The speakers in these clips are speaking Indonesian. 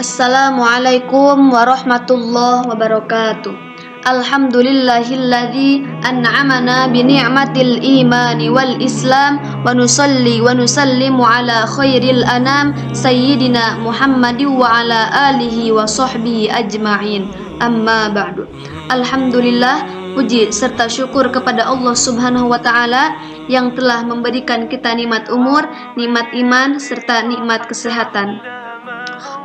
Assalamualaikum warahmatullahi wabarakatuh. Alhamdulillahilladzi an'amana bi ni'matil imani wal islam wa nusalli wa nusallimu ala khairil anam sayyidina Muhammadin wa ala alihi wa sahbihi ajma'in. Amma ba'du. Alhamdulillah, puji serta syukur kepada Allah Subhanahu wa taala yang telah memberikan kita nikmat umur, nikmat iman serta nikmat kesehatan.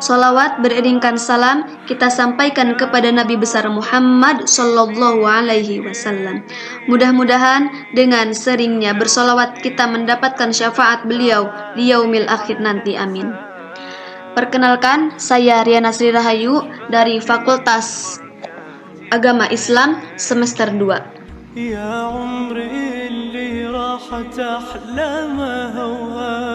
Salawat beriringkan salam kita sampaikan kepada Nabi besar Muhammad sallallahu alaihi wasallam. Mudah-mudahan dengan seringnya bersolawat kita mendapatkan syafaat beliau di yaumil akhir nanti, amin. Perkenalkan, saya Riana Sri Rahayu dari Fakultas Agama Islam semester 2.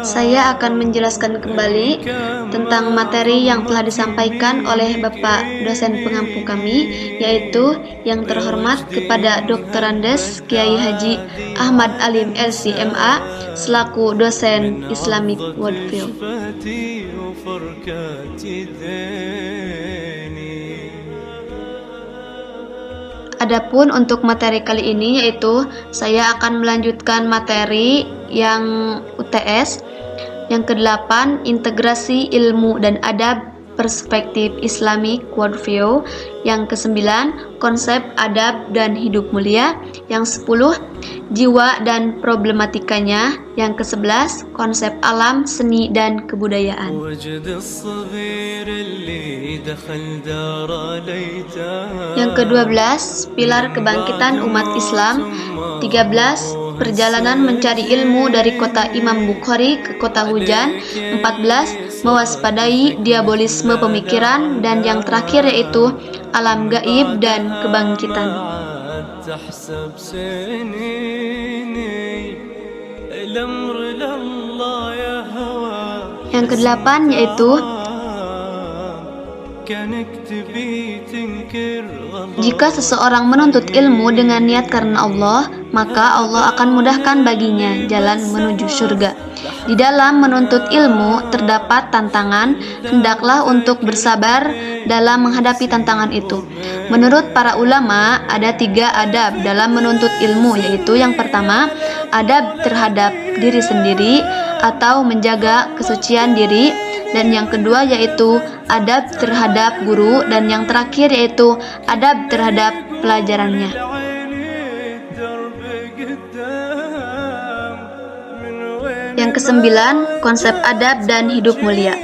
Saya akan menjelaskan kembali tentang materi yang telah disampaikan oleh Bapak dosen pengampu kami, yaitu yang terhormat kepada Dr. Andes Kiai Haji Ahmad Alim LC MA selaku dosen Islamic Worldview. Adapun untuk materi kali ini, yaitu saya akan melanjutkan materi yang UTS yang ke-8, integrasi ilmu dan adab perspektif Islamic Worldview, yang ke-9, konsep adab dan hidup mulia, yang 10, jiwa dan problematikanya, yang ke-11, konsep alam, seni dan kebudayaan. Yang ke-12, pilar kebangkitan umat Islam. 13, perjalanan mencari ilmu dari kota Imam Bukhari ke kota hujan. 14, mewaspadai diabolisme pemikiran. Dan yang terakhir yaitu alam gaib dan kebangkitan. Yang ke-8 yaitu jika seseorang menuntut ilmu dengan niat karena Allah, maka Allah akan mudahkan baginya jalan menuju surga. Di dalam menuntut ilmu terdapat tantangan, hendaklah untuk bersabar dalam menghadapi tantangan itu. Menurut para ulama, ada 3 adab dalam menuntut ilmu, yaitu yang pertama, adab terhadap diri sendiri atau menjaga kesucian diri, dan yang kedua yaitu adab terhadap guru, dan yang terakhir yaitu adab terhadap pelajarannya. Yang ke-9, konsep adab dan hidup mulia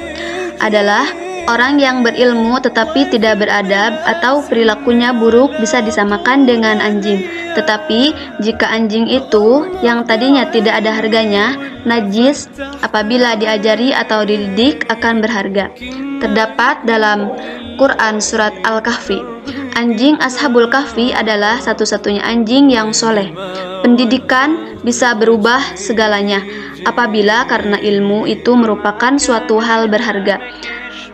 adalah orang yang berilmu tetapi tidak beradab atau perilakunya buruk bisa disamakan dengan anjing. Tetapi jika anjing itu yang tadinya tidak ada harganya, najis, apabila diajari atau dididik akan berharga. Terdapat dalam Quran surat Al-Kahfi, anjing Ashabul Kahfi adalah satu-satunya anjing yang soleh. Pendidikan bisa berubah segalanya apabila karena ilmu itu merupakan suatu hal berharga.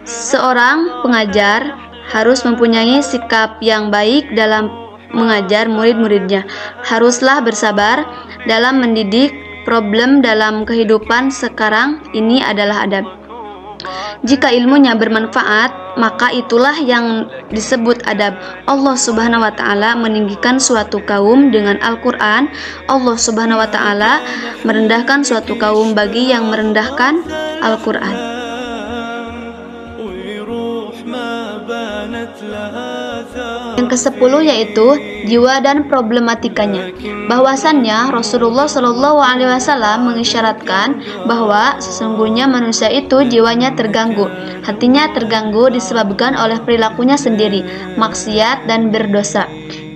Seorang pengajar harus mempunyai sikap yang baik dalam mengajar murid-muridnya. Haruslah bersabar dalam mendidik. Problem dalam kehidupan sekarang ini adalah adab. Jika ilmunya bermanfaat, maka itulah yang disebut adab. Allah Subhanahu wa taala meninggikan suatu kaum dengan Al-Qur'an. Allah Subhanahu wa taala merendahkan suatu kaum bagi yang merendahkan Al-Qur'an. Yang ke-10 yaitu jiwa dan problematikanya. Bahwasannya Rasulullah Shallallahu alaihi wasallam mengisyaratkan bahwa sesungguhnya manusia itu jiwanya terganggu, hatinya terganggu disebabkan oleh perilakunya sendiri, maksiat dan berdosa.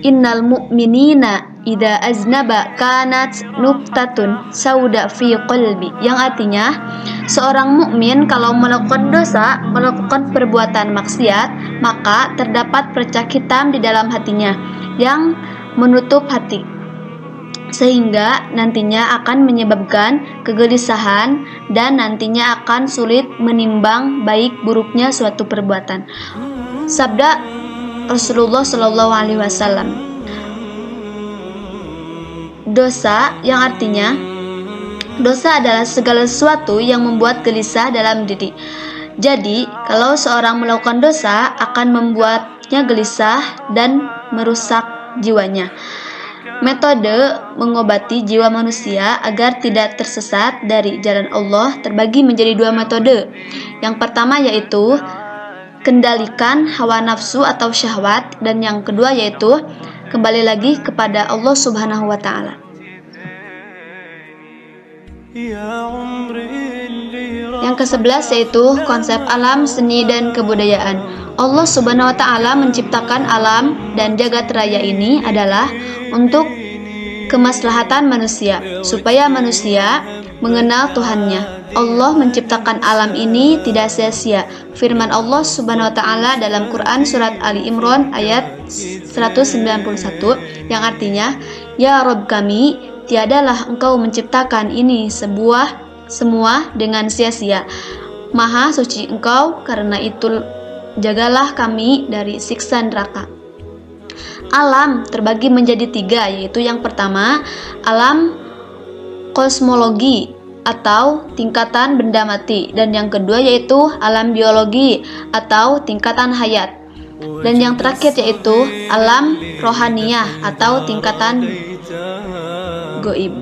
Innal mu'minina idza aznaba kanat nuktatun sauda fi qalbi, yang artinya seorang mukmin kalau melakukan dosa, melakukan perbuatan maksiat, maka terdapat percak hitam di dalam hatinya yang menutup hati, sehingga nantinya akan menyebabkan kegelisahan dan nantinya akan sulit menimbang baik buruknya suatu perbuatan. Sabda Rasulullah Shallallahu alaihi wasallam, dosa, yang artinya dosa adalah segala sesuatu yang membuat gelisah dalam diri. Jadi, kalau seorang melakukan dosa akan membuatnya gelisah dan merusak jiwanya. Metode mengobati jiwa manusia agar tidak tersesat dari jalan Allah terbagi menjadi dua metode. Yang pertama yaitu kendalikan hawa nafsu atau syahwat, dan yang kedua yaitu kembali lagi kepada Allah Subhanahu wa Ta'ala. Yang ke-11 yaitu konsep alam, seni, dan kebudayaan. Allah Subhanahu wa Ta'ala menciptakan alam dan jagat raya ini adalah untuk kemaslahatan manusia, supaya manusia mengenal Tuhannya. Allah menciptakan alam ini tidak sia-sia. Firman Allah Subhanahu wa Ta'ala dalam Quran surat Ali Imran ayat 191 yang artinya, "Ya Rabb kami, tiadalah Engkau menciptakan ini semua dengan sia-sia. Maha suci Engkau, karena itu jagalah kami dari siksa neraka." Alam terbagi menjadi tiga, yaitu yang pertama alam kosmologi atau tingkatan benda mati, dan yang kedua yaitu alam biologi atau tingkatan hayat, dan yang terakhir yaitu alam rohaniyah atau tingkatan goib.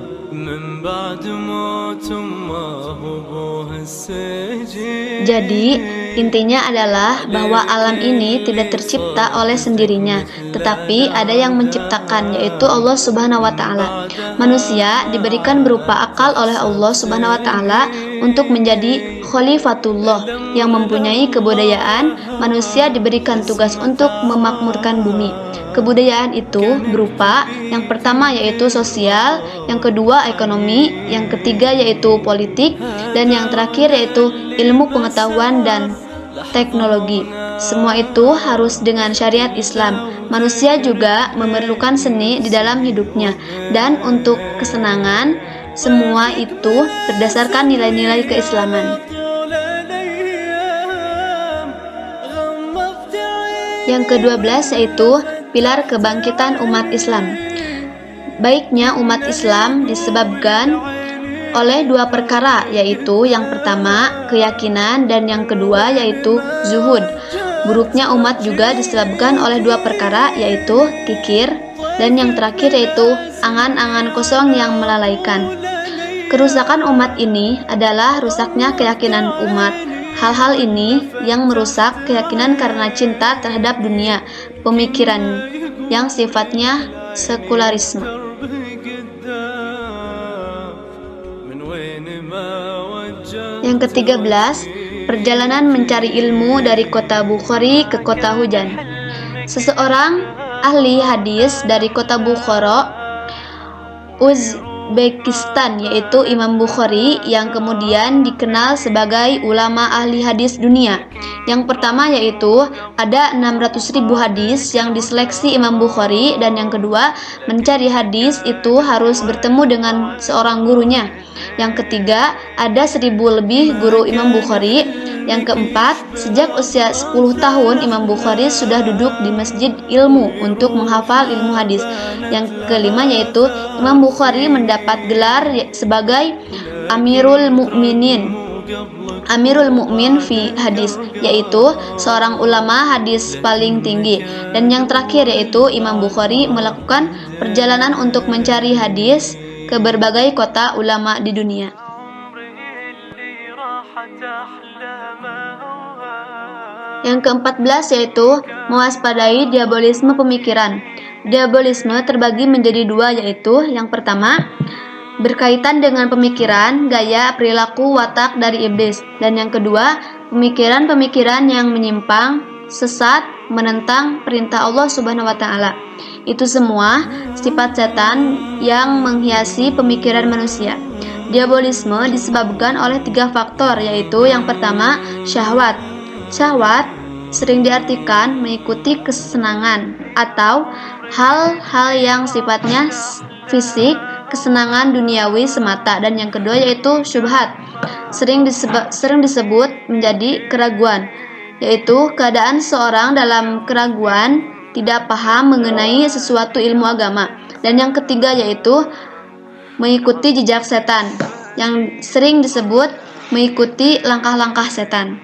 Jadi, intinya adalah bahwa alam ini tidak tercipta oleh sendirinya, tetapi ada yang menciptakan, yaitu Allah Subhanahu wa Ta'ala. Manusia diberikan berupa akal oleh Allah Subhanahu wa Ta'ala untuk menjadi khalifatullah yang mempunyai kebudayaan. Manusia diberikan tugas untuk memakmurkan bumi. Kebudayaan itu berupa yang pertama yaitu sosial, yang kedua ekonomi, yang ketiga yaitu politik, dan yang terakhir yaitu ilmu pengetahuan dan teknologi. Semua itu harus dengan syariat Islam. Manusia juga memerlukan seni di dalam hidupnya, dan untuk kesenangan, semua itu berdasarkan nilai-nilai keislaman. Yang ke-12 yaitu pilar kebangkitan umat Islam. Baiknya umat Islam disebabkan oleh dua perkara, yaitu yang pertama keyakinan dan yang kedua yaitu zuhud. Buruknya umat juga disebabkan oleh dua perkara, yaitu kikir, dan yang terakhir yaitu angan-angan kosong yang melalaikan. Kerusakan umat ini adalah rusaknya keyakinan umat. Hal-hal ini yang merusak keyakinan karena cinta terhadap dunia, pemikiran yang sifatnya sekularisme. Yang ke-13, perjalanan mencari ilmu dari kota Bukhari ke kota hujan. Seseorang ahli hadis dari kota Bukhara, Uzbekistan, yaitu Imam Bukhari, yang kemudian dikenal sebagai ulama ahli hadis dunia. Yang pertama yaitu ada 600.000 hadis yang diseleksi Imam Bukhari, dan yang kedua mencari hadis itu harus bertemu dengan seorang gurunya. Yang ketiga ada 1.000 lebih guru Imam Bukhari. Yang keempat, sejak usia 10 tahun Imam Bukhari sudah duduk di masjid ilmu untuk menghafal ilmu hadis. Yang kelima yaitu Imam Bukhari mendapat gelar sebagai Amirul Mukmin fi hadis, yaitu seorang ulama hadis paling tinggi. Dan yang terakhir yaitu Imam Bukhari melakukan perjalanan untuk mencari hadis ke berbagai kota ulama di dunia. Yang ke-14 yaitu mewaspadai diabolisme pemikiran. Diabolisme terbagi menjadi dua, yaitu yang pertama berkaitan dengan pemikiran, gaya, perilaku, watak dari iblis, dan yang kedua pemikiran-pemikiran yang menyimpang, sesat, menentang perintah Allah Subhanahu wa Ta'ala. Itu semua sifat setan yang menghiasi pemikiran manusia. Diabolisme disebabkan oleh 3 faktor, yaitu yang pertama syahwat. Syahwat sering diartikan mengikuti kesenangan atau hal-hal yang sifatnya fisik, kesenangan duniawi semata. Dan yang kedua yaitu syubhat, sering disebut menjadi keraguan, yaitu keadaan seorang dalam keraguan, tidak paham mengenai sesuatu ilmu agama. Dan yang ketiga yaitu mengikuti jejak setan, yang sering disebut mengikuti langkah-langkah setan.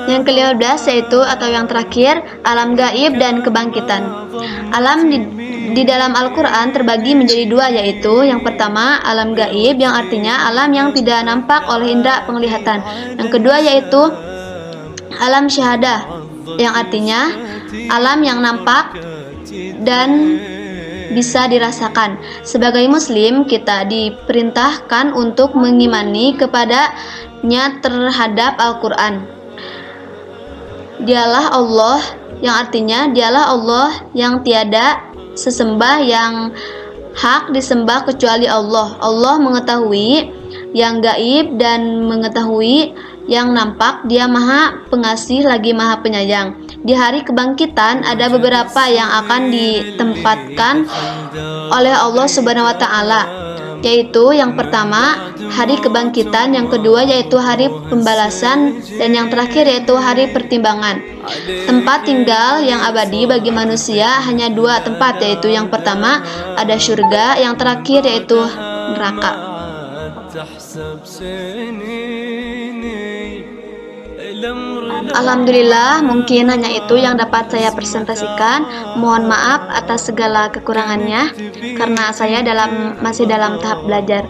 Yang ke-15 yaitu atau yang terakhir, alam gaib dan kebangkitan. Alam di dalam Al-Quran terbagi menjadi dua, yaitu yang pertama alam gaib yang artinya alam yang tidak nampak oleh indera penglihatan. Yang kedua yaitu alam syahadah yang artinya alam yang nampak dan bisa dirasakan. Sebagai muslim, kita diperintahkan untuk mengimani kepadanya terhadap Al-Quran. Dialah Allah yang artinya dialah Allah yang tiada sesembah yang hak disembah kecuali Allah. Allah mengetahui yang gaib dan mengetahui yang nampak. Dia Maha Pengasih lagi Maha Penyayang. Di hari kebangkitan ada beberapa yang akan ditempatkan oleh Allah Subhanahu wa taala, yaitu yang pertama hari kebangkitan, yang kedua yaitu hari pembalasan, dan yang terakhir yaitu hari pertimbangan. Tempat tinggal yang abadi bagi manusia hanya dua tempat, yaitu yang pertama ada surga, yang terakhir yaitu neraka. Alhamdulillah, mungkin hanya itu yang dapat saya presentasikan. Mohon maaf atas segala kekurangannya karena saya masih dalam tahap belajar.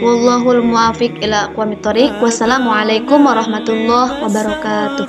Wallahul muwaffiq ila aqwamit thoriq. Wassalamualaikum warahmatullahi wabarakatuh.